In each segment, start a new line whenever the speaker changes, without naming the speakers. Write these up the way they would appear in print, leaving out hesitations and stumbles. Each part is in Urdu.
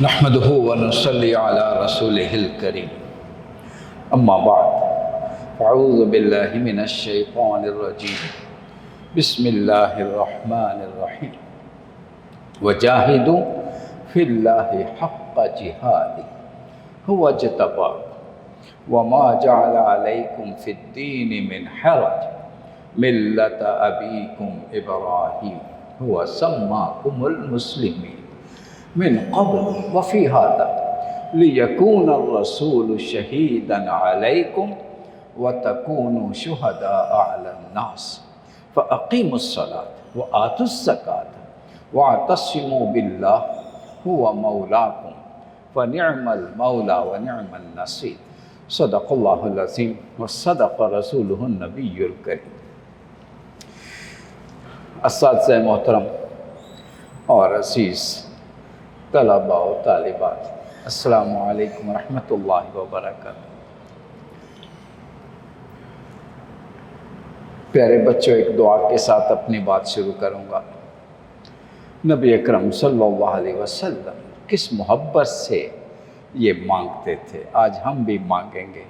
نحمده ونصلي على رسوله الكريم اما بعد فاعوذ بالله من الشيطان الرجيم بسم الله الرحمن الرحيم وجاهدوا في الله حق جهاده هو اجتباكم وما جعل عليكم في الدين من حرج ملة أبيكم إبراهيم هو سماكم المسلمين من قبل وفي هذا ليكون الرسول شهيدا عليكم وتكونوا شهداء على الناس فأقيموا الصلاة وآتوا الزكاة واعتصموا بالله هو مولاكم فنعم المولى ونعم النصير صدق اللہ العظیم وصدق رسولہ النبی الکریم۔ اساتذہ محترم اور عزیز طلباء و طالبات، السلام علیکم ورحمۃ اللہ وبرکاتہ۔ پیارے بچوں، ایک دعا کے ساتھ اپنی بات شروع کروں گا۔ نبی اکرم صلی اللہ علیہ وسلم کس محبت سے یہ مانگتے تھے، آج ہم بھی مانگیں گے،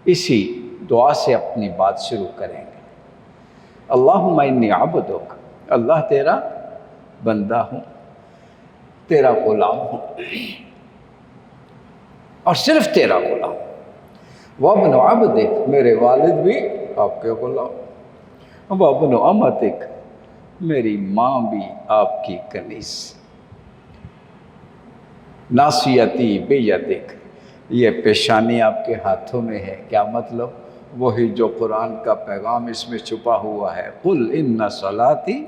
اسی دعا سے اپنی بات شروع کریں گے۔ اللہم انی عبدک، اللہ تیرا بندہ ہوں، تیرا غلام ہوں، اور صرف تیرا غلام۔ وابن عبدک، میرے والد بھی آپ کے غلام، وابن امتک، میری ماں بھی آپ کی کنیز۔ ناصیتی بیدک، یہ پیشانی آپ کے ہاتھوں میں ہے، کیا مطلب؟ وہی جو قرآن کا پیغام اس میں چھپا ہوا ہے، قل ان صلاتی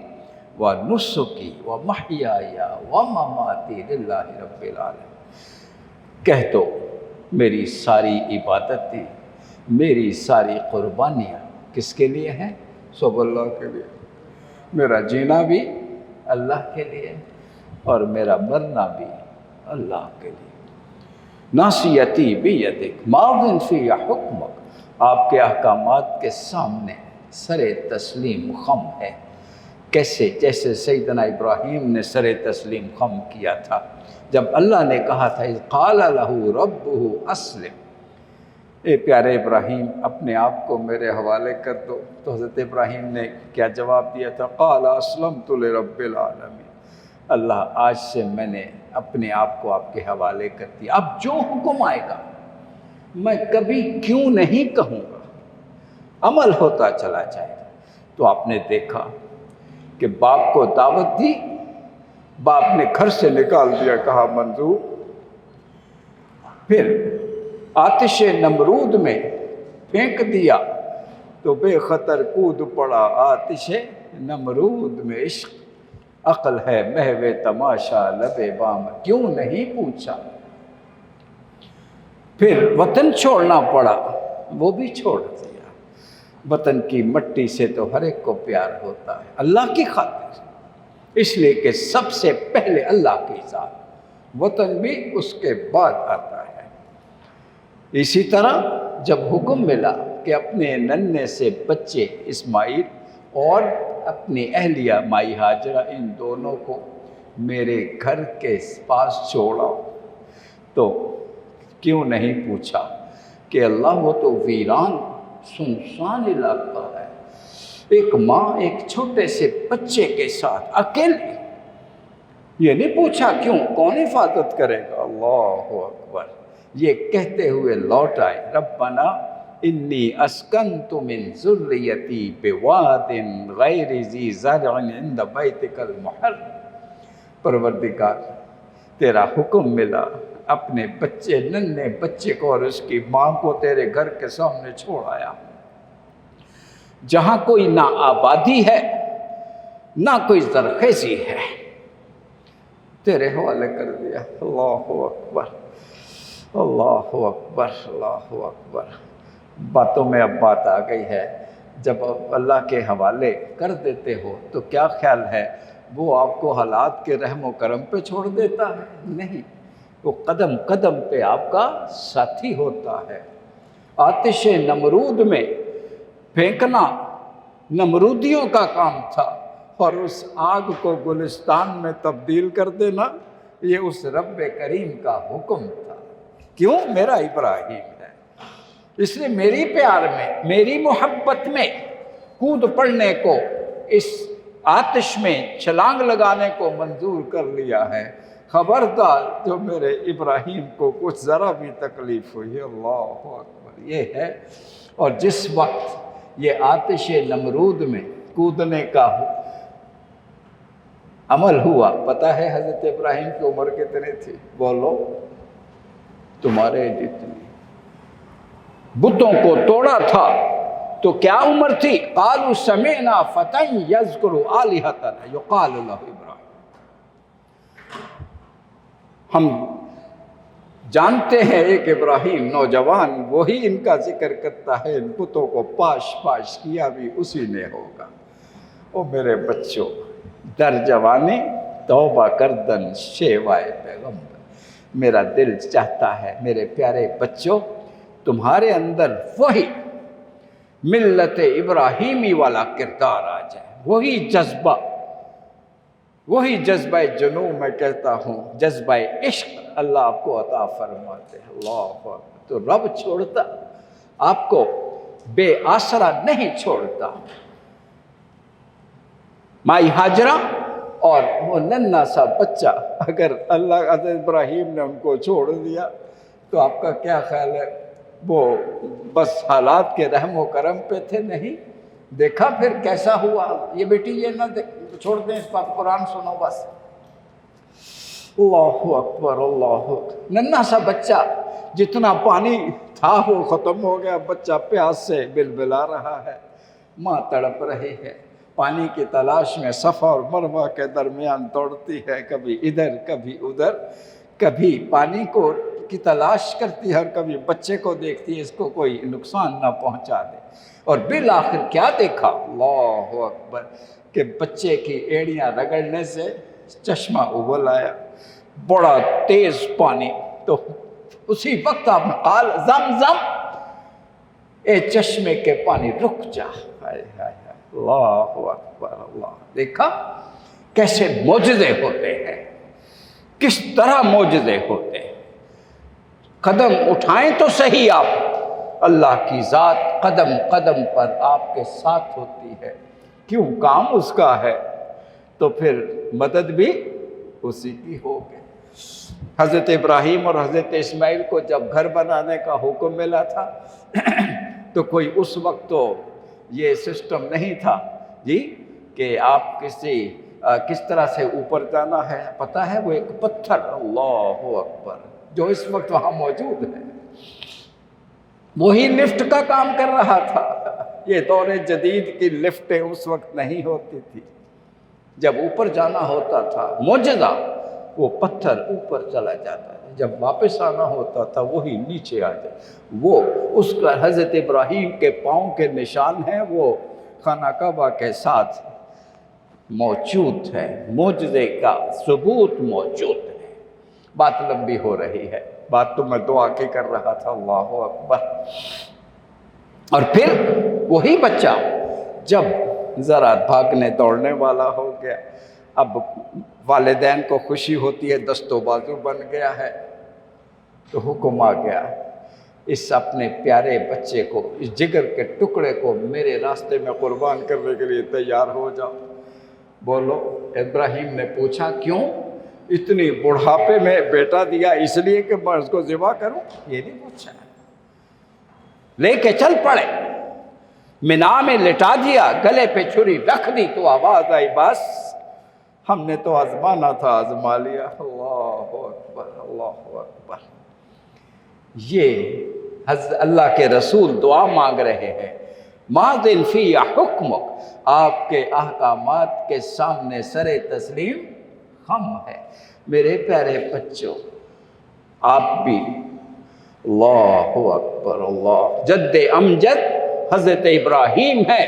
ونسکی ومحیای ومماتی للہ رب العالمین، کہہ دو میری ساری عبادتیں، میری ساری قربانیاں کس کے لیے ہیں؟ سب اللہ کے لیے۔ میرا جینا بھی اللہ کے لیے اور میرا مرنا بھی اللہ کے لیے۔ ناصیتی بیدک ماضٍ فی حکمک، آپ کے احکامات کے سامنے سر تسلیم خم ہے۔ کیسے؟ جیسے سیدنا ابراہیم نے سر تسلیم خم کیا تھا جب اللہ نے کہا تھا اذ قال لہ ربہ اسلم، اے پیارے ابراہیم اپنے آپ کو میرے حوالے کر دو، تو حضرت ابراہیم نے کیا جواب دیا تھا؟ قال اسلمت لرب العالمین، اللہ آج سے میں نے اپنے آپ کو آپ کے حوالے کر دیا، اب جو حکم آئے گا میں کبھی کیوں نہیں کہوں گا، عمل ہوتا چلا جائے گا۔ تو آپ نے دیکھا کہ باپ کو دعوت دی، باپ نے گھر سے نکال دیا، کہا منظور۔ پھر آتش نمرود میں پھینک دیا تو بے خطر کود پڑا آتش نمرود میں، عشق عقل ہے محو تماشا لب بام، کیوں نہیں پوچھا؟ پھر وطن چھوڑنا پڑا، وہ بھی چھوڑ دیا۔ وطن کی مٹی سے تو ہر ایک کو پیار ہوتا ہے، اللہ کی خاطر، اس لیے کہ سب سے پہلے اللہ کی ذات، وطن بھی اس کے بعد آتا ہے۔ اسی طرح جب حکم ملا کہ اپنے ننھے سے بچے اسماعیل اور اپنی اہلیہ مائی ہاجرہ، ان دونوں کو میرے گھر کے پاس چھوڑا، تو کیوں نہیں پوچھا کہ اللہ وہ تو ویران سنسان علاقہ ہے، ایک ماں ایک چھوٹے سے بچے کے ساتھ اکیلے، یہ نہیں پوچھا کیوں، کون حفاظت کرے گا؟ اللہ اکبر، یہ کہتے ہوئے لوٹ آئے، ربنا انی اسکنت من ذریتی بواد غیر ذی زرع عند بیتک المحرم، پروردگار تیرا حکم ملا، اپنے بچے ننھے بچے کو اور اس کی ماں کو تیرے گھر کے سامنے چھوڑ آیا، جہاں کوئی نہ آبادی ہے نہ کوئی زرخیزی ہے، تیرے حوالے کر دیا۔ اللہ اکبر، اللہ اکبر، اللہ اکبر۔ باتوں میں اب بات آ گئی ہے، جب اللہ کے حوالے کر دیتے ہو تو کیا خیال ہے وہ آپ کو حالات کے رحم و کرم پہ چھوڑ دیتا ہے؟ نہیں، وہ قدم قدم پہ آپ کا ساتھی ہوتا ہے۔ آتش نمرود میں پھینکنا نمرودیوں کا کام تھا، اور اس آگ کو گلستان میں تبدیل کر دینا یہ اس رب کریم کا حکم تھا۔ کیوں؟ میرا ابراہیم ہے، اس نے میری پیار میں، میری محبت میں کود پڑنے کو، اس آتش میں چھلانگ لگانے کو منظور کر لیا ہے۔ خبردار جو میرے ابراہیم کو کچھ ذرا بھی تکلیف ہوئی، اللہ اکبر، یہ ہے۔ اور جس وقت یہ آتش نمرود میں کودنے کا عمل ہوا، پتہ ہے حضرت ابراہیم کی عمر کتنی تھی؟ بولو، تمہارے جتنی۔ بتوں کو توڑا تھا تو کیا عمر تھی؟ قالوا سمعنا فتى يذكر آلهتنا يقال له ابراہیم۔ ہم جانتے ہیں ایک ابراہیم نوجوان، وہی ان کا ذکر کرتا ہے، ان بتوں کو پاش پاش کیا بھی اسی نے ہوگا۔ او میرے بچوں، در جوانی توبہ کردن شیوائے پیغمبر، میرا دل چاہتا ہے میرے پیارے بچوں تمہارے اندر وہی ملت ابراہیمی والا کردار آ جائے، وہی جذبہ، وہی جذبہ جنون، میں کہتا ہوں جذبہ عشق اللہ آپ کو عطا فرماتے ہیں۔ اللہ اکبر۔ تو رب چھوڑتا آپ کو، بے آسرا نہیں چھوڑتا۔ مائی ہاجرہ اور وہ ننھا سا بچہ، اگر اللہ حضرت ابراہیم نے ان کو چھوڑ دیا تو آپ کا کیا خیال ہے؟ وہ بس حالات کے رحم و کرم پہ تھے؟ نہیں، دیکھا پھر کیسا ہوا۔ یہ بیٹی یہ نہ چھوڑ دیں اس پر، قرآن سنو بس۔ اللہ اکبر، اللہ اکبر۔ ننھا سا بچہ، جتنا پانی تھا وہ ختم ہو گیا، بچہ پیاس سے بلبلا رہا ہے، ماں تڑپ رہی ہے، پانی کی تلاش میں صفا اور مروہ کے درمیان دوڑتی ہے، کبھی ادھر کبھی ادھر، کبھی پانی کو کی تلاش کرتی ہے اور کبھی بچے کو دیکھتی ہے اس کو کوئی نقصان نہ پہنچا دے۔ اور بالآخر کیا دیکھا؟ اللہ اکبر، کہ بچے کی ایڑیاں رگڑنے سے چشمہ ابل آیا، بڑا تیز پانی۔ تو اسی وقت آپ نے قال زمزم، اے چشمے کے پانی رک جا۔ ہائے ہائے ہائے، اللہ اکبر، اللہ۔ دیکھا کیسے معجزے ہوتے ہیں، کس طرح معجزے ہوتے ہیں۔ قدم اٹھائیں تو صحیح آپ، اللہ کی ذات قدم قدم پر آپ کے ساتھ ہوتی ہے۔ کیوں؟ کام اس کا ہے تو پھر مدد بھی اسی کی ہوگی۔ حضرت ابراہیم اور حضرت اسماعیل کو جب گھر بنانے کا حکم ملا تھا تو کوئی اس وقت تو یہ سسٹم نہیں تھا جی کہ آپ کس طرح سے اوپر جانا ہے، پتہ ہے وہ ایک پتھر، اللہ اکبر، جو اس وقت وہاں موجود ہے، وہی لفٹ کا کام کر رہا تھا۔ یہ دور جدید کی لفٹیں اس وقت نہیں ہوتی تھی، جب اوپر جانا ہوتا تھا معجزہ، وہ پتھر اوپر چلا جاتا ہے، جب واپس آنا ہوتا تھا وہی نیچے آ جائے۔ وہ اس کا حضرت ابراہیم کے پاؤں کے نشان ہیں، وہ خانہ کعبہ کے ساتھ موجود ہے، معجزے کا ثبوت موجود ہے۔ بات لمبی ہو رہی ہے، بات تو میں دعا کی کر رہا تھا، اللہ اکبر۔ اور پھر وہی بچہ جب ذرا بھاگنے دوڑنے والا ہو گیا، اب والدین کو خوشی ہوتی ہے، دست و بازو بن گیا ہے، تو حکم آ گیا اس اپنے پیارے بچے کو، اس جگر کے ٹکڑے کو میرے راستے میں قربان کرنے کے لیے تیار ہو جاؤ۔ بولو، ابراہیم نے پوچھا کیوں؟ اتنی بڑھاپے میں بیٹا دیا اس لیے کہ میں اس کو ذبح کروں؟ یہ نہیں پوچھا، لے کے چل پڑے، مینا میں لٹا دیا، گلے پہ چھری رکھ دی تو آواز آئی، بس ہم نے تو آزمانا تھا، آزما لیا۔ اللہ اکبر، اللہ اکبر۔ یہ حضرت اللہ کے رسول دعا مانگ رہے ہیں، ماذن فی حکمک، آپ کے احکامات کے سامنے سر تسلیم خم ہے۔ میرے پیارے بچوں، آپ بھی اللہ اکبر، اللہ، جد امجد حضرت ابراہیم ہے،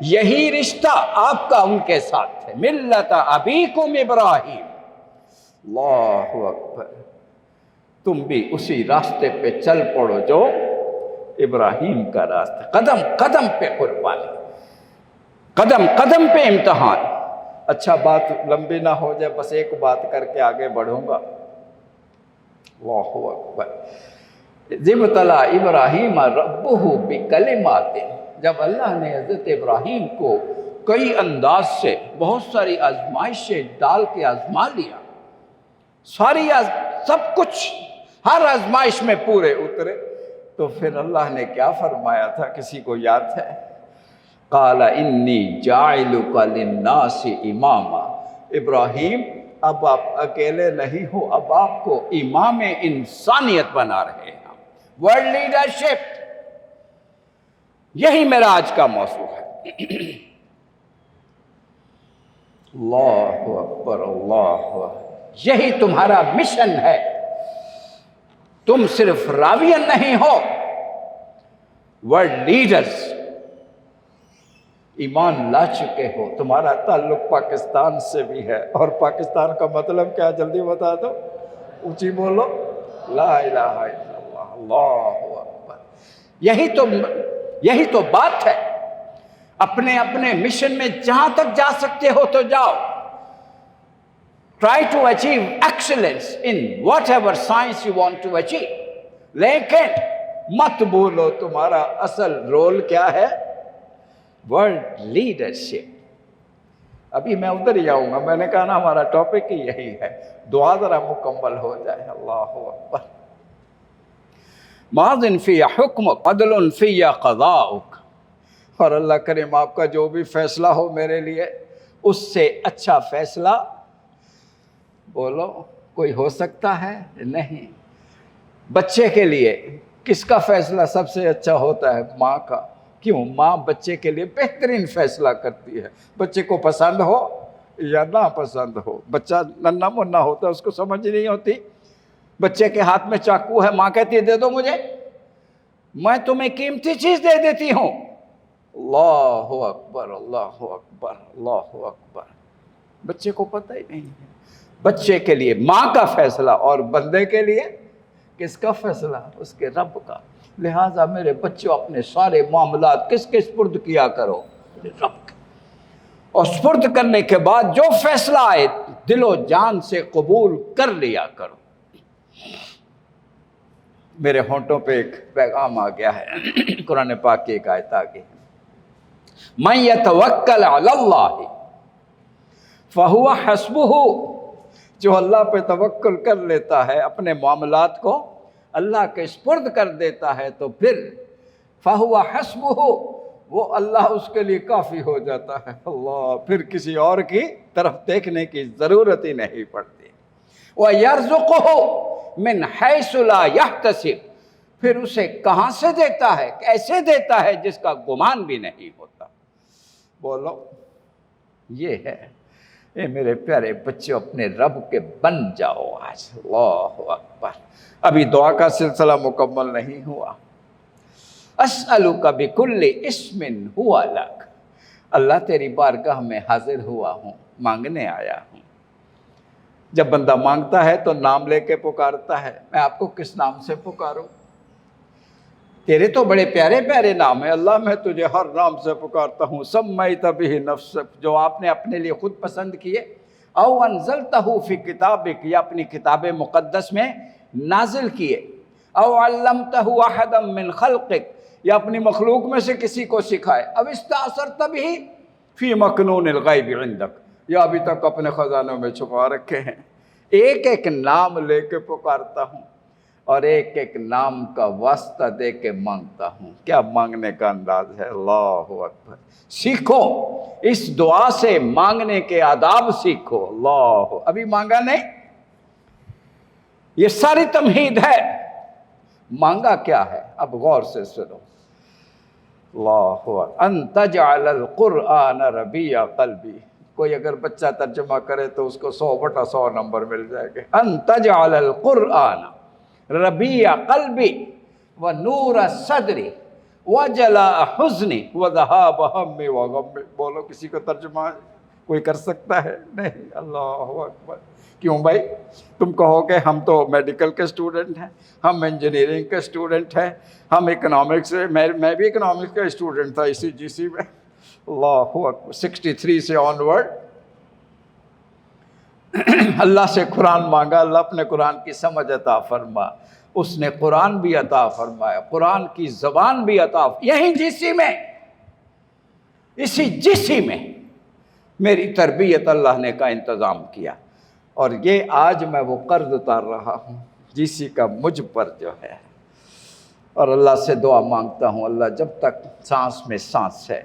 یہی رشتہ آپ کا ان کے ساتھ ہے، ملت ابیکم ابراہیم، اللہ اکبر۔ تم بھی اسی راستے پہ چل پڑو جو ابراہیم کا راستہ، قدم قدم پہ قربانی، قدم قدم پہ امتحان، اچھا بات لمبی نہ ہو جائے، بس ایک بات کر کے آگے بڑھوں گا۔ اللہ اکبر۔ ذِبْ ابْتَلَىٰ ابراہیم ربہ بکلمات، جب اللہ نے حضرت ابراہیم کو کئی انداز سے بہت ساری آزمائشیں ڈال کے آزما لیا، سب کچھ ہر آزمائش میں پورے اترے، تو پھر اللہ نے کیا فرمایا تھا، کسی کو یاد ہے؟ قال انی جاعلک للناس اماما، ابراہیم اب آپ اکیلے نہیں ہو، اب آپ کو امام انسانیت بنا رہے ہیں، ورلڈ لیڈرشپ۔ یہی میرا آج کا موضوع ہے۔ اللہ اکبر، اللہ اکبر۔ یہی تمہارا مشن ہے۔ تم صرف راویہ نہیں ہو، ورلڈ لیڈرز، ایمان لا چکے ہو۔ تمہارا تعلق پاکستان سے بھی ہے، اور پاکستان کا مطلب کیا، جلدی بتا دو، اونچی بولو، لا الہ الا اللہ، اللہ اکبر۔ یہی تو بات ہے۔ اپنے مشن میں جہاں تک جا سکتے ہو تو جاؤ۔ Try to achieve excellence in whatever science you want to achieve. لیکن مت بھولو تمہارا اصل رول کیا ہے، ورلڈ لیڈرشپ۔ ابھی میں ادھر ہی آؤں گا، میں نے کہا نا ہمارا ٹاپک ہی یہی ہے۔ دعا ذرا مکمل ہو جائے۔ اللہ اکبر۔ ماضٍ فی حکمک عدل فی قضاؤک، اور اللہ کریم آپ کا جو بھی فیصلہ ہو میرے لیے، اس سے اچھا فیصلہ بولو کوئی ہو سکتا ہے؟ نہیں۔ بچے کے لیے کس کا فیصلہ سب سے اچھا ہوتا ہے؟ ماں کا۔ کیوں؟ ماں بچے کے لیے بہترین فیصلہ کرتی ہے، بچے کو پسند ہو یا نہ پسند ہو۔ بچہ ننھا منا ہوتا ہے، اس کو سمجھ نہیں ہوتی۔ بچے کے ہاتھ میں چاقو ہے، ماں کہتی ہے دے دو مجھے، میں تمہیں قیمتی چیز دے دیتی ہوں۔ اللہ اکبر، اللہ اکبر، اللہ اکبر۔ بچے کو پتہ ہی نہیں ہے۔ بچے کے لیے ماں کا فیصلہ، اور بندے کے لیے کس کا فیصلہ؟ اس کے رب کا۔ لہٰذا میرے بچوں اپنے سارے معاملات کس کے سپرد کیا کرو؟ رب کے۔ اور سپرد کرنے کے بعد جو فیصلہ آئے دل و جان سے قبول کر لیا کرو۔ میرے ہونٹوں پہ ایک پیغام آ گیا ہے، قرآن پاک کی ایک آیت آ گئی، مَن یتوکل علی اللہ فہو حسبہ، جو اللہ پہ توکل کر لیتا ہے، اپنے معاملات کو اللہ کے سپرد کر دیتا ہے، تو پھر فہو حسبہ، وہ اللہ اس کے لیے کافی ہو جاتا ہے۔ اللہ، پھر کسی اور کی طرف دیکھنے کی ضرورت ہی نہیں پڑتی۔ وَيَرْزُقُهُ مِنْ حَيْثُ لَا يَحْتَسِبُ، پھر اسے کہاں سے دیتا ہے، کیسے دیتا ہے، جس کا گمان بھی نہیں ہوتا۔ بولو، یہ ہے۔ اے میرے پیارے بچوں، اپنے رب کے بن جاؤ آج۔ اللہ اکبر۔ ابھی دعا کا سلسلہ مکمل نہیں ہوا۔ اسألک بکل اسم ہوا لک، اللہ تیری بارگاہ میں حاضر ہوا ہوں، مانگنے آیا ہوں۔ جب بندہ مانگتا ہے تو نام لے کے پکارتا ہے۔ میں آپ کو کس نام سے پکاروں؟ تیرے تو بڑے پیارے پیارے نام ہیں اللہ، میں تجھے ہر نام سے پکارتا ہوں۔ سمیت بہ نفسک، جو آپ نے اپنے لیے خود پسند کیے، او انزلتہ فی کتابک، یا اپنی کتاب مقدس میں نازل کیے، او علمتہ احدا من خلقک، یا اپنی مخلوق میں سے کسی کو سکھائے، اب استأثرت بہ فی مکنون الغیب عندک، یا ابھی تک اپنے خزانوں میں چھپا رکھے ہیں۔ ایک ایک نام لے کے پکارتا ہوں، اور ایک ایک نام کا واسطہ دے کے مانگتا ہوں۔ کیا مانگنے کا انداز ہے! اللہ اکبر۔ سیکھو اس دعا سے، مانگنے کے آداب سیکھو۔ اللہ، ابھی مانگا نہیں، یہ ساری تمہید ہے۔ مانگا کیا ہے؟ اب غور سے سنو۔ اللہ ان تجعل القرآن ربیع قلبی، کوئی اگر بچہ ترجمہ کرے تو اس کو 100/100 نمبر مل جائے گا۔ ان تجعل القرآن ربیع قلبی ونور صدری وجلاء حزنی وذہاب ہمی وغمی۔ بولو، کسی کو ترجمہ کوئی کر سکتا ہے؟ نہیں۔ اللہ اکبر۔ کیوں بھائی؟ تم کہو کہ ہم تو میڈیکل کے اسٹوڈنٹ ہیں، ہم انجینئرنگ کے اسٹوڈنٹ ہیں، ہم اکنامکس، میں بھی اکنامکس کا اسٹوڈنٹ تھا اسی جی سی میں۔ اللہ اکبر۔ 63 سے آن ورڈ اللہ سے قرآن مانگا، اللہ اپنے قرآن کی سمجھ عطا فرما، اس نے قرآن بھی عطا فرمایا، قرآن کی زبان بھی عطا، یہیں جسی میں، اسی جسی میں میری تربیت اللہ نے کا انتظام کیا، اور یہ آج میں وہ قرض اتار رہا ہوں جسی کا مجھ پر جو ہے، اور اللہ سے دعا مانگتا ہوں اللہ جب تک سانس میں سانس ہے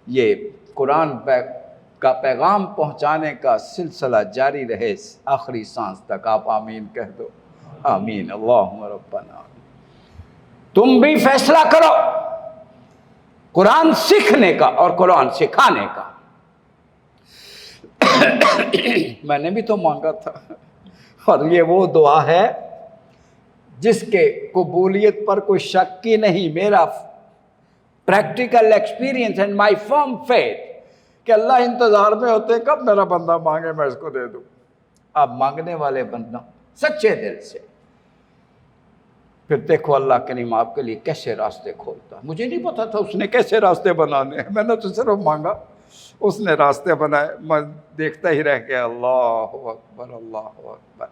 یہ قرآن کا پیغام پہنچانے کا سلسلہ جاری رہے آخری سانس تک۔ آپ آمین کہہ دو، آمین۔ اللہم ربنا، تم بھی فیصلہ کرو قرآن سیکھنے کا اور قرآن سکھانے کا۔ میں نے بھی تو مانگا تھا، اور یہ وہ دعا ہے جس کے قبولیت پر کوئی شک ہی نہیں، میرا practical experience and my firm faith کہ اللہ انتظار میں ہوتے ہیں کب میرا بندہ مانگے میں اس کو دے دوں۔ آپ مانگنے والے بندہ سچے دل سے، پھر دیکھو اللہ کریم آپ کے لیے کیسے راستے کھولتا۔ مجھے نہیں پتا تھا اس نے کیسے راستے بنانے ہیں، میں نے تو صرف مانگا، اس نے راستے بنائے، میں دیکھتا ہی رہ گیا۔ اللہ اکبر، اللہ اکبر۔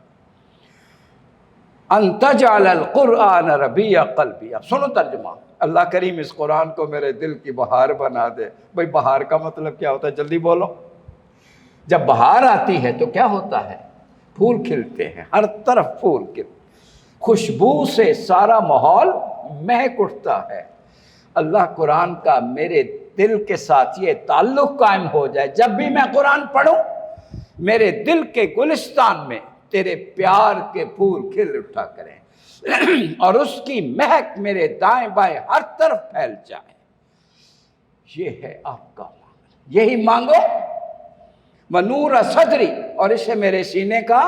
ان تجعل القرآن ربیع قلبی۔ اب سنو ترجمہ، اللہ کریم اس قرآن کو میرے دل کی بہار بنا دے۔ بھئی بہار کا مطلب کیا ہوتا ہے؟ جلدی بولو۔ جب بہار آتی ہے تو کیا ہوتا ہے؟ پھول کھلتے ہیں، ہر طرف پھول کھلتے، خوشبو سے سارا ماحول مہک اٹھتا ہے۔ اللہ قرآن کا میرے دل کے ساتھ یہ تعلق قائم ہو جائے، جب بھی میں قرآن پڑھوں میرے دل کے گلستان میں تیرے پیار کے پھول کھل اٹھا کریں، اور اس کی مہک میرے دائیں بائیں ہر طرف پھیل جائے۔ یہ ہے آپ کا مانگنا، یہی مانگو۔ وَنُورَ صَدْرِي، اور اسے میرے سینے کا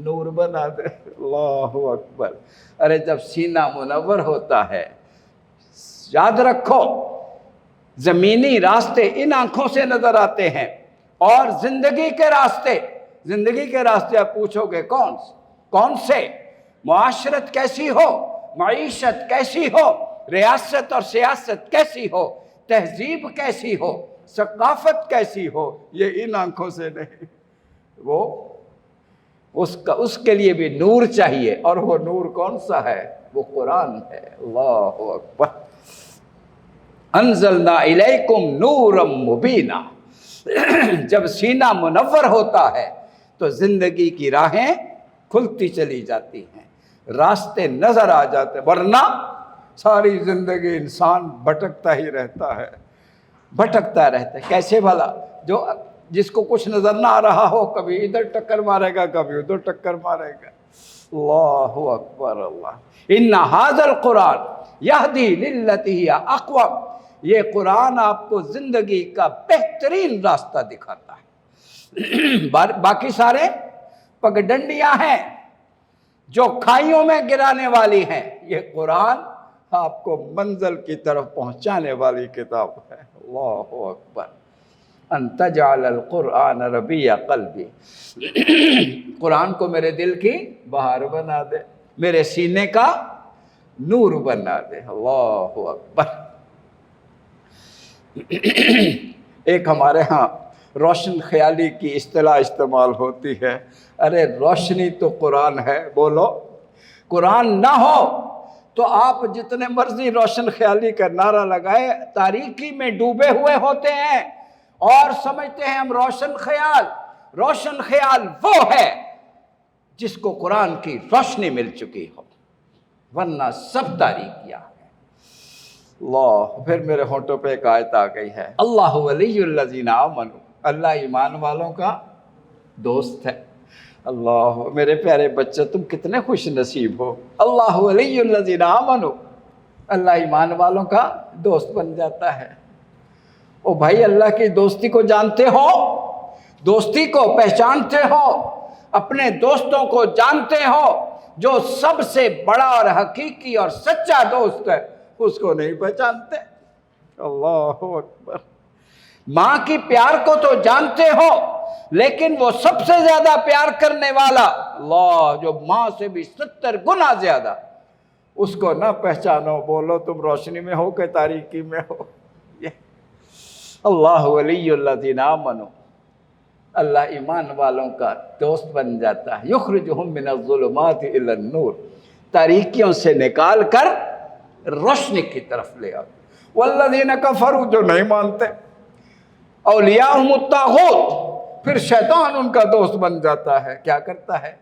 نور بنا دے۔ اللہ اکبر۔ ارے جب سینہ منور ہوتا ہے، یاد رکھو زمینی راستے ان آنکھوں سے نظر آتے ہیں، اور زندگی کے راستے آپ پوچھو گے کون سے؟ معاشرت کیسی ہو، معیشت کیسی ہو، ریاست اور سیاست کیسی ہو، تہذیب کیسی ہو، ثقافت کیسی ہو، یہ ان آنکھوں سے نہیں، وہ اس کے لیے بھی نور چاہیے، اور وہ نور کون سا ہے؟ وہ قرآن ہے۔ اللہ اکبر۔ انزلنا الیکم نورا مبینا۔ جب سینہ منور ہوتا ہے تو زندگی کی راہیں کھلتی چلی جاتی ہیں، راستے نظر آ جاتے، ورنہ ساری زندگی انسان بھٹکتا ہی رہتا ہے، کیسے بھلا؟ جس کو کچھ نظر نہ آ رہا ہو، کبھی ادھر ٹکر مارے گا، کبھی ادھر ٹکر مارے گا۔ اللہ اکبر۔ اللہ ان ھذا القرآن یہدی للتی ہی اقوم۔ یہ قرآن آپ کو زندگی کا بہترین راستہ دکھاتا ہے، باقی سارے پگڈنڈیاں ہیں جو کھائیوں میں گرانے والی ہیں، یہ قرآن آپ کو منزل کی طرف پہنچانے والی کتاب ہے۔ اللہ اکبر۔ ان تجعل القرآن ربیع قلبی، قرآن کو میرے دل کی بہار بنا دے، میرے سینے کا نور بنا دے۔ اللہ اکبر۔ ایک ہمارے ہاں روشن خیالی کی اصطلاح استعمال ہوتی ہے، ارے روشنی تو قرآن ہے، بولو قرآن نہ ہو تو آپ جتنے مرضی روشن خیالی کا نعرہ لگائے، تاریکی میں ڈوبے ہوئے ہوتے ہیں اور سمجھتے ہیں ہم روشن خیال وہ ہے جس کو قرآن کی روشنی مل چکی ہو، ورنہ سب تاریکیاں ہیں۔ اللہ، پھر میرے ہونٹوں پہ ایک آیت آ گئی ہے، اللہ ولی الذین آمنوا، اللہ ایمان والوں کا دوست ہے۔ اللہ، میرے پیارے بچے تم کتنے خوش نصیب ہو، اللہ ولی الذین آمنوا، اللہ ایمان والوں کا دوست بن جاتا ہے۔ او بھائی، اللہ کی دوستی کو جانتے ہو، دوستی کو پہچانتے ہو، اپنے دوستوں کو جانتے ہو، جو سب سے بڑا اور حقیقی اور سچا دوست ہے اس کو نہیں پہچانتے۔ اللہ اکبر۔ ماں کی پیار کو تو جانتے ہو، لیکن وہ سب سے زیادہ پیار کرنے والا اللہ، جو ماں سے بھی 70 گنا زیادہ، اس کو نہ پہچانو، بولو تم روشنی میں ہو کہ تاریکی میں ہو۔ اللہ ولی الذین آمنوا، اللہ ایمان والوں کا دوست بن جاتا ہے. یخرجہم من الظلمات الی النور، تاریکیوں سے نکال کر روشنی کی طرف لے آؤ. والذین کفروا، جو نہیں مانتے، اولیاءہم الطاغوت، پھر شیطان ان کا دوست بن جاتا ہے. کیا کرتا ہے؟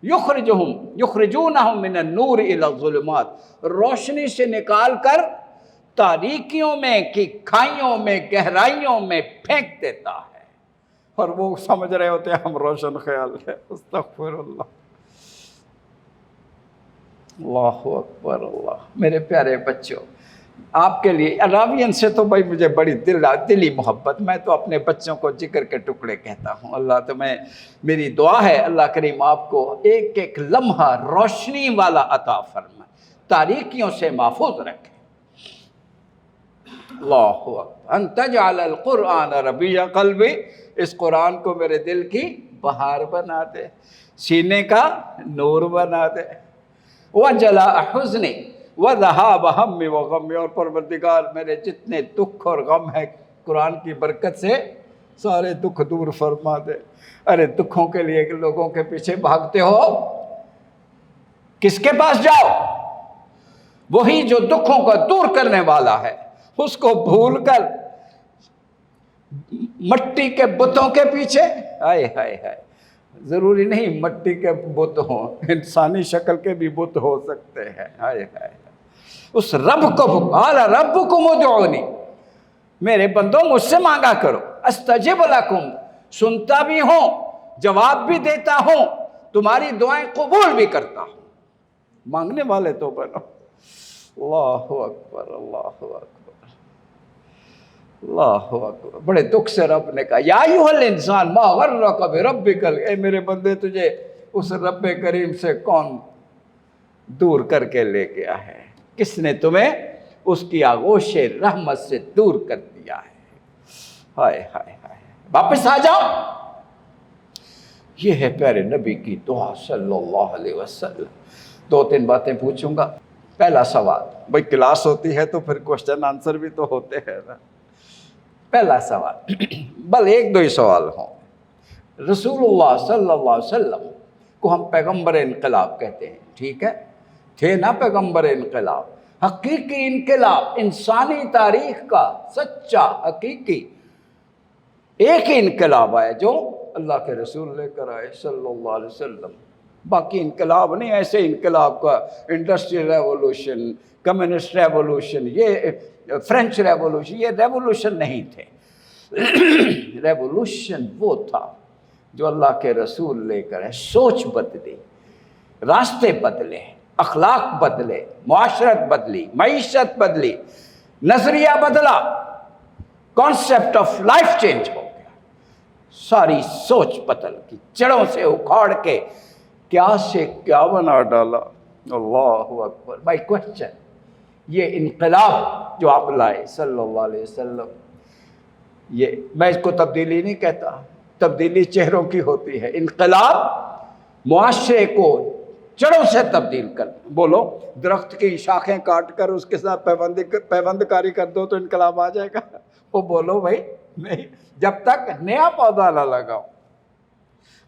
یخرجونہم من النور الی الظلمات، روشنی سے نکال کر تاریکیوں میں کی کھائیوں میں گہرائیوں میں پھینک دیتا ہے. اور وہ سمجھ رہے ہوتے ہیں ہم روشن خیال ہے. استغفر اللہ. اللہ اکبر اللہ. میرے پیارے بچوں، آپ کے لیے عراوین سے تو بھائی مجھے بڑی دلی محبت، میں تو اپنے بچوں کو جگر کے ٹکڑے کہتا ہوں. اللہ تو میری دعا ہے اللہ کریم آپ کو ایک ایک لمحہ روشنی والا عطا فرمائے، تاریکیوں سے محفوظ رکھے. اللہ اکبر. ان تجعل القرآن ربیع قلبی، اس قرآن کو میرے دل کی بہار بنا دے، سینے کا نور بنا دے. وجلاء حزنی وذہاب ہمی وغمی، اور پروردگار میرے جتنے دکھ اور غم ہیں قرآن کی برکت سے سارے دکھ دور فرما دے. ارے دکھوں کے لیے لوگوں کے پیچھے بھاگتے ہو، کس کے پاس جاؤ؟ وہی جو دکھوں کو دور کرنے والا ہے. اس کو بھول کر مٹی کے بتوں کے پیچھے، ہائے ہائے ہائے. ضروری نہیں مٹی کے بت ہوں، انسانی شکل کے بھی بت ہو سکتے ہیں. ہائے ہائے. اس رب کو قال ربکم ادعونی، میرے بندوں مجھ سے مانگا کرو. استجب لکم، سنتا بھی ہوں، جواب بھی دیتا ہوں، تمہاری دعائیں قبول بھی کرتا ہوں. مانگنے والے تو بنو. اللہ اکبر اللہ اکبر اللہ اکبر. بڑے دکھ سے رب نے کہا یا ایھا الانسان ما غرک بربک، اے میرے بندے تجھے اس رب کریم سے کون دور کر کے لے گیا ہے؟ کس نے تمہیں اس کی آغوش رحمت سے دور کر دیا ہے؟ ہائے ہائے ہائے. واپس آ جاؤ. یہ ہے پیارے نبی کی دعا صلی اللہ علیہ وسلم. 2-3 باتیں پوچھوں گا. پہلا سوال، بھئی کلاس ہوتی ہے تو پھر کوشچن آنسر بھی تو ہوتے ہیں نا. پہلا سوال، بل 1-2 ہی سوال ہوں. رسول اللہ صلی اللہ علیہ وسلم کو ہم پیغمبر انقلاب کہتے ہیں، ٹھیک ہے؟ تھے نا پیغمبر انقلاب، حقیقی انقلاب، انسانی تاریخ کا سچا حقیقی ایک ہی انقلاب آیا جو اللہ کے رسول لے کر آئے صلی اللہ علیہ وسلم. باقی انقلاب نہیں، ایسے انقلاب کا انڈسٹریل ریولوشن، کمیونسٹ ریولوشن، یہ فرینچ ریولوشن، یہ ریولوشن نہیں تھے. ریولوشن وہ تھا جو اللہ کے رسول لے کر ہے. سوچ بدلی، راستے بدلے، اخلاق بدلے، معاشرت بدلی، معیشت بدلی، نظریہ بدلا، کانسیپٹ آف لائف چینج ہو گیا. ساری سوچ بدل کی، جڑوں سے اکھاڑ کے کیا سے کیا بنا ڈالا. اللہ اکبر. بائی کوشچن، یہ انقلاب جو آپ لائے صلی اللہ علیہ وسلم، یہ میں اس کو تبدیلی نہیں کہتا، تبدیلی چہروں کی ہوتی ہے. انقلاب معاشرے کو جڑوں سے تبدیل کر. بولو درخت کی شاخیں کاٹ کر اس کے ساتھ پیوند کاری کر دو تو انقلاب آ جائے گا؟ وہ بولو بھائی نہیں، جب تک نیا پودا نہ لگاؤ.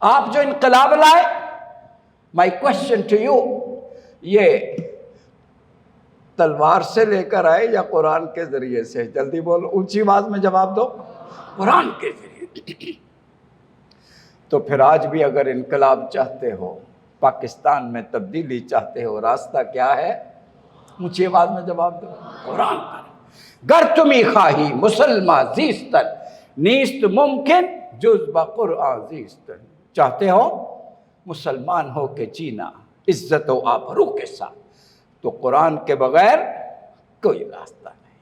آپ جو انقلاب لائے، مائی کوشچن ٹو یو، یہ تلوار سے لے کر آئے یا قرآن کے ذریعے سے؟ جلدی بولو، اونچی آواز میں جواب دو. قرآن کے ذریعے. تو پھر آج بھی اگر انقلاب چاہتے ہو، پاکستان میں تبدیلی چاہتے ہو، راستہ کیا ہے؟ اونچی آواز میں جواب دو. قرآن پر. گر تمی خواہی مسلمہ زیستن، نیست ممکن جز بقرآن زیستن. چاہتے ہو مسلمان ہو کے جینا عزت و آبرو کے ساتھ، تو قرآن کے بغیر کوئی راستہ نہیں.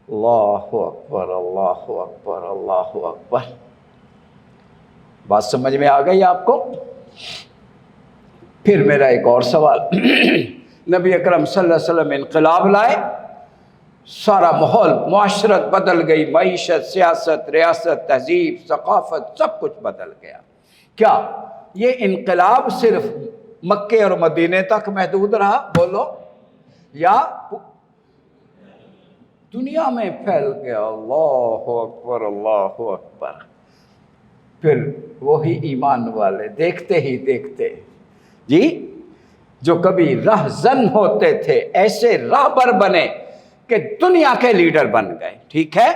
اللہ اکبر اللہ اکبر اللہ اکبر. بات سمجھ میں آ گئی آپ کو؟ پھر میرا ایک اور سوال. نبی اکرم صلی اللہ علیہ وسلم انقلاب لائے، سارا ماحول، معاشرت بدل گئی، معیشت، سیاست، ریاست، تہذیب، ثقافت، سب کچھ بدل گیا. کیا یہ انقلاب صرف مکے اور مدینے تک محدود رہا؟ بولو. یا دنیا میں پھیل گیا؟ اللہ اکبر اللہ اکبر. پھر وہی ایمان والے دیکھتے ہی دیکھتے جی جو کبھی رہزن ہوتے تھے ایسے راہبر بنے کہ دنیا کے لیڈر بن گئے. ٹھیک ہے،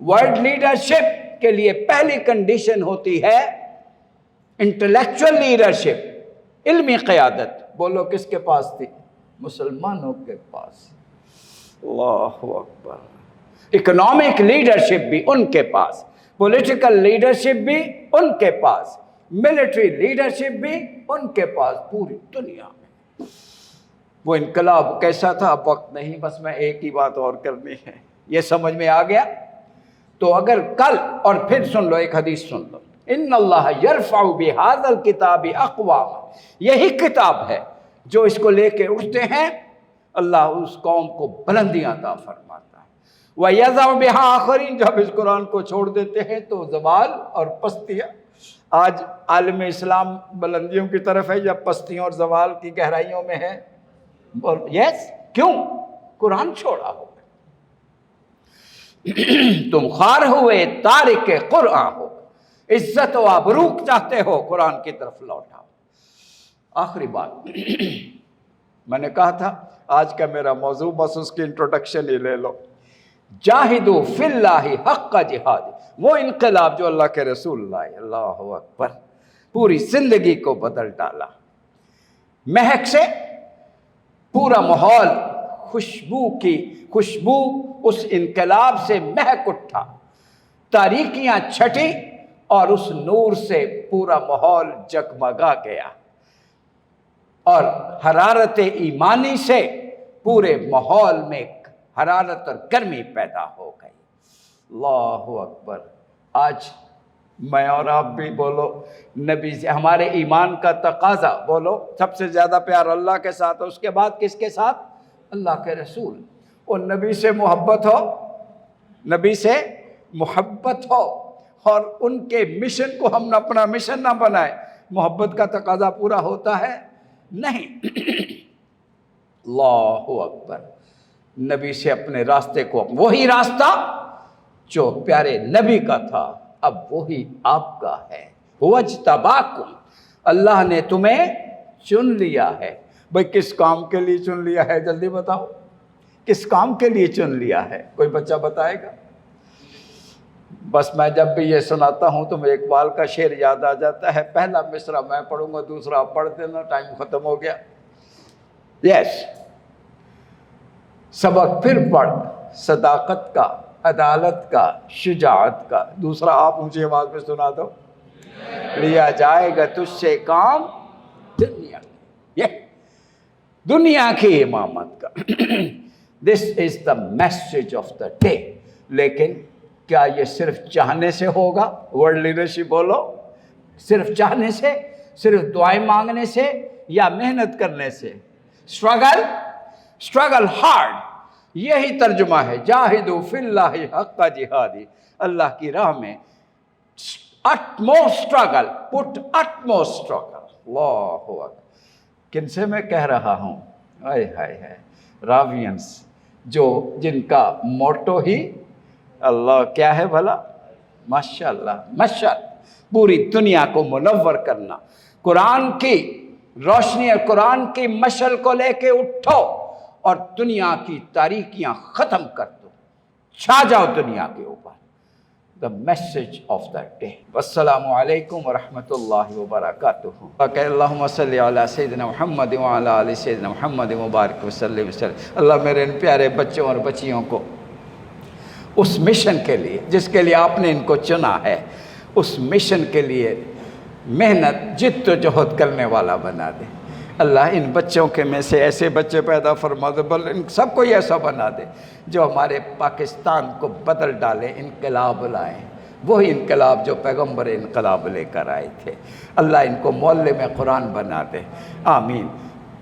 ورلڈ لیڈرشپ کے لیے پہلی کنڈیشن ہوتی ہے انٹلیکچوئل لیڈرشپ، علمی قیادت. بولو کس کے پاس تھی؟ مسلمانوں کے پاس. اللہ اکبر. اکنامک لیڈرشپ بھی ان کے پاس، پولیٹیکل لیڈرشپ بھی ان کے پاس، ملٹری لیڈرشپ بھی ان کے پاس. پوری دنیا میں وہ انقلاب کیسا تھا اب وقت نہیں، بس میں ایک ہی بات اور کرنی ہے. یہ سمجھ میں آ گیا؟ تو اگر کل، اور پھر سن لو ایک حدیث سن لو، ان اللہ یرفع بہذا الکتاب اقوام، یہی کتاب ہے جو اس کو لے کے اٹھتے ہیں اللہ اس قوم کو بلندیاں عطا فرماتا ہے. وَيَذَعُ بِهَا آخَرِينَ، جب اس قرآن کو چھوڑ دیتے ہیں تو زوال اور پستیاں. آج عالم اسلام بلندیوں کی طرف ہے یا پستیوں اور زوال کی گہرائیوں میں ہے؟ یس. کیوں؟ قرآن چھوڑا ہو. تم خار ہوئے تارک قرآن ہو، عزت و آبروک چاہتے ہو، قرآن کی طرف لوٹاؤ. آخری بات میں نے کہا تھا آج کا میرا موضوع بس اس کی انٹروڈکشن ہی لے لو. جاہدوا فی اللہ حق جہاد، وہ انقلاب جو اللہ کے رسول لائے، اللہ اکبر، پوری زندگی کو بدل ڈالا. مہک سے پورا ماحول خوشبو اس انقلاب سے مہک اٹھا، تاریکیاں چھٹی اور اس نور سے پورا ماحول جگمگا گیا، اور حرارت ایمانی سے پورے ماحول میں حرارت اور گرمی پیدا ہو گئی. اللہ اکبر. آج میں اور آپ بھی بولو نبی سے ہمارے ایمان کا تقاضا، بولو سب سے زیادہ پیار اللہ کے ساتھ، اس کے بعد کس کے ساتھ؟ اللہ کے رسول. اور نبی سے محبت ہو، نبی سے محبت ہو، اور ان کے مشن کو ہم اپنا مشن نہ بنائے. محبت کا تقاضا پورا ہوتا ہے؟ نہیں. اللہ اکبر. نبی سے اپنے راستے کو، وہی راستہ جو پیارے نبی کا تھا اب وہی آپ کا ہے. وَاجْتَبَاكُمْ، اللہ نے تمہیں چن لیا ہے. بھئی کس کام کے لیے چن لیا ہے؟ جلدی بتاؤ، کس کام کے لیے چن لیا ہے؟ کوئی بچہ بتائے گا؟ بس میں جب بھی یہ سناتا ہوں تو مجھے اقبال کا شعر یاد آ جاتا ہے. پہلا مصرع میں پڑھوں گا، دوسرا آپ پڑھ دینا، ٹائم ختم ہو گیا. یس. سبق پھر پڑھ، صداقت کا، عدالت کا، شجاعت کا. دوسرا آپ اونچی آواز میں سنا دو. لیا جائے گا تجھ سے کام دنیا، یہ دنیا کی امامت کا. This is the message of the day. لیکن کیا یہ صرف چاہنے سے ہوگا؟ ورلڈ لیڈرشپ بولو، صرف چاہنے سے، صرف دعائیں مانگنے سے، یا محنت کرنے سے؟ اسٹرگل ہارڈ، یہی ترجمہ ہے. جاہدوا فی اللہ حق جہادی، اللہ کی راہ میں utmost struggle, put utmost struggle. اللہ اکبر. کن سے میں کہہ رہا ہوں؟ ہائے ہائے ہائے، راوینس، جو جن کا موٹو ہی اللہ کیا ہے بھلا؟ ماشاءاللہ، ماشاءاللہ. پوری دنیا کو منور کرنا، قرآن کی روشنی اور قرآن کی مشعل کو لے کے اٹھو اور دنیا کی تاریکیاں ختم کر دو، چھا جاؤ دنیا کے اوپر. the message of that day. والسلام علیکم ورحمۃ اللہ وبرکاتہ. اللہم صلی علی سیدنا محمد وعلی آل سیدنا محمد مبارک وسلم. اللہ میرے ان پیارے بچوں اور بچیوں کو اس مشن کے لیے جس کے لیے آپ نے ان کو چنا ہے، اس مشن کے لیے محنت جد و جہد کرنے والا بنا دے. اللہ ان بچوں کے میں سے ایسے بچے پیدا فرما دے، بل ان سب کو ہی ایسا بنا دے جو ہمارے پاکستان کو بدل ڈالے، انقلاب لائیں، وہی انقلاب جو پیغمبر انقلاب لے کر آئے تھے. اللہ ان کو معلم قرآن بنا دے. آمین.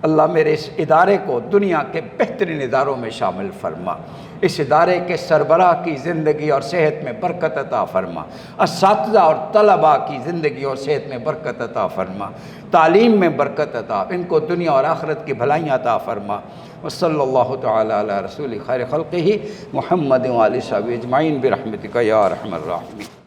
اللہ میرے اس ادارے کو دنیا کے بہترین اداروں میں شامل فرما. اس ادارے کے سربراہ کی زندگی اور صحت میں برکت عطا فرما. اساتذہ اور طلباء کی زندگی اور صحت میں برکت عطا فرما. تعلیم میں برکت عطا، ان کو دنیا اور آخرت کی بھلائیاں عطا فرما. وصلی اللہ تعالی علی رسول خیر خلقہ محمد و آلہ وصحبہ اجمعین برحمتک یا ارحم الراحمین.